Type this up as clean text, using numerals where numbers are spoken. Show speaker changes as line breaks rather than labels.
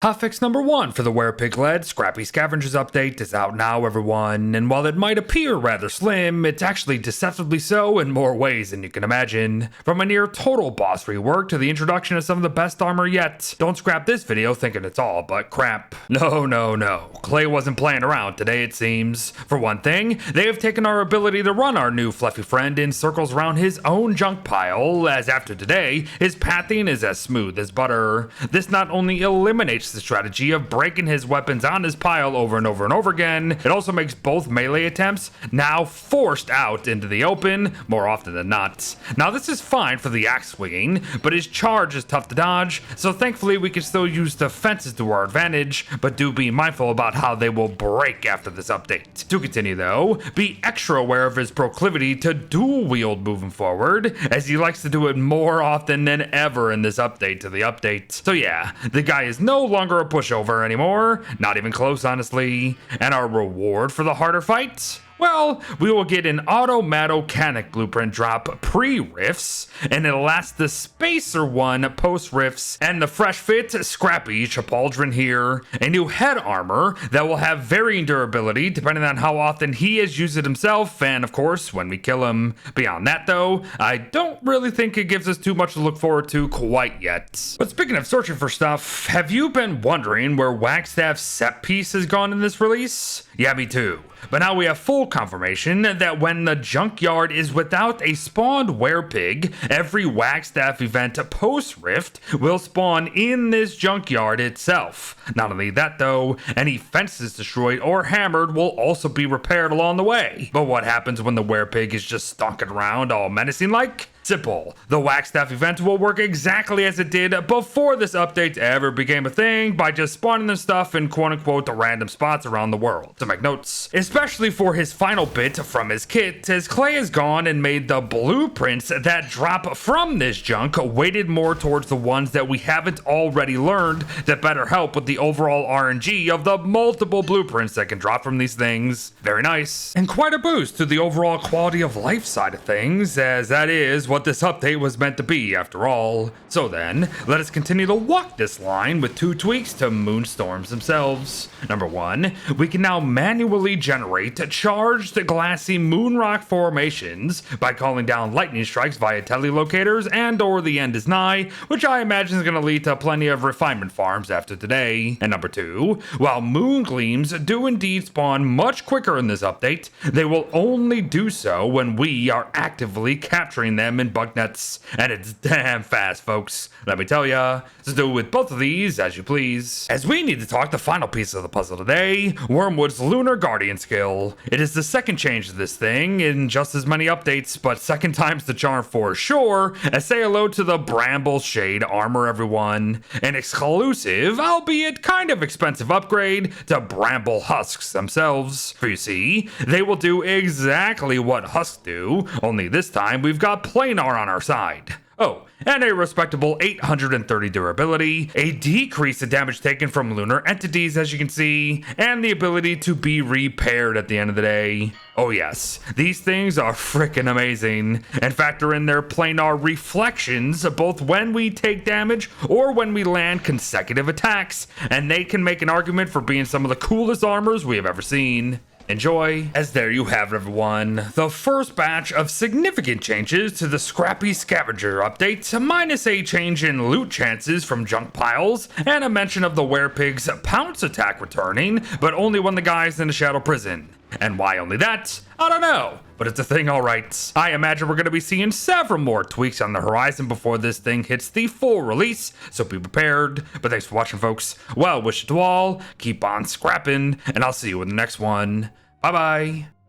Hotfix number 1 for the Werepig-led Scrappy Scavengers update is out now, everyone, and while it might appear rather slim, it's actually deceptively so in more ways than you can imagine. From a near total boss rework to the introduction of some of the best armor yet. Don't scrap this video thinking it's all but crap. No. Clay wasn't playing around today, it seems. For one thing, they have taken our ability to run our new fluffy friend in circles around his own junk pile, as after today, his pathing is as smooth as butter. This not only eliminates the strategy of breaking his weapons on his pile over and over again, it also makes both melee attempts now forced out into the open more often than not. Now this is fine for the axe swinging, but his charge is tough to dodge, so thankfully we can still use the fences to our advantage, but do be mindful about how they will break after this update. To continue though, be extra aware of his proclivity to dual wield moving forward, as he likes to do it more often than ever in this update to the update. So yeah, the guy is no longer a pushover anymore, not even close honestly. And our reward for the harder fights? Well, we will get an auto-matocanic blueprint drop pre-riffs, an elastic spacer one post-riffs, and the fresh fit Scrappy Chapaldron here. A new head armor that will have varying durability depending on how often he has used it himself, and of course, when we kill him. Beyond that though, I don't really think it gives us too much to look forward to quite yet. But speaking of searching for stuff, have you been wondering where Wagstaff's set piece has gone in this release? Yeah, me too. But now we have full confirmation that when the junkyard is without a spawned werepig, every Wagstaff event post-rift will spawn in this junkyard itself. Not only that though, any fences destroyed or hammered will also be repaired along the way. But what happens when the werepig is just stalking around all menacing like? Simple. The Wagstaff event will work exactly as it did before this update ever became a thing, by just spawning the stuff in quote-unquote random spots around the world. To make notes, especially for his final bit from his kit, as Clay has gone and made the blueprints that drop from this junk weighted more towards the ones that we haven't already learned that better help with the overall RNG of the multiple blueprints that can drop from these things. Very nice. And quite a boost to the overall quality of life side of things, as that is what this update was meant to be after all. So then, let us continue to walk this line with 2 tweaks to Moonstorms themselves. Number 1, we can now manually generate charged glassy moonrock formations by calling down lightning strikes via telelocators and or the end is nigh, which I imagine is going to lead to plenty of refinement farms after today. And number 2, while moon gleams do indeed spawn much quicker in this update, they will only do so when we are actively capturing them in bug nets, and it's damn fast, folks, let me tell ya. So do with both of these as you please. As we need to talk the final piece of the puzzle today, Wormwood's Lunar Guardian skill. It is the second change to this thing in just as many updates, but second time's the charm for sure, as say hello to the Bramble Shade armor, everyone. An exclusive, albeit kind of expensive upgrade to Bramble husks themselves. For you see, they will do exactly what husks do, only this time we've got planar on our side. Oh, and a respectable 830 durability, a decrease in damage taken from lunar entities as you can see, and the ability to be repaired at the end of the day. Oh yes, these things are freaking amazing, and factor in their planar reflections both when we take damage or when we land consecutive attacks, and they can make an argument for being some of the coolest armors we have ever seen. Enjoy. As there you have it, everyone, the first batch of significant changes to the Scrappy Scavenger update, minus a change in loot chances from junk piles, and a mention of the werepig's pounce attack returning, but only when the guy's in a shadow prison. And why only that? I don't know, but it's a thing alright. I imagine we're going to be seeing several more tweaks on the horizon before this thing hits the full release, so be prepared. But thanks for watching, folks. Well, wish it to all, keep on scrapping, and I'll see you in the next one. Bye bye.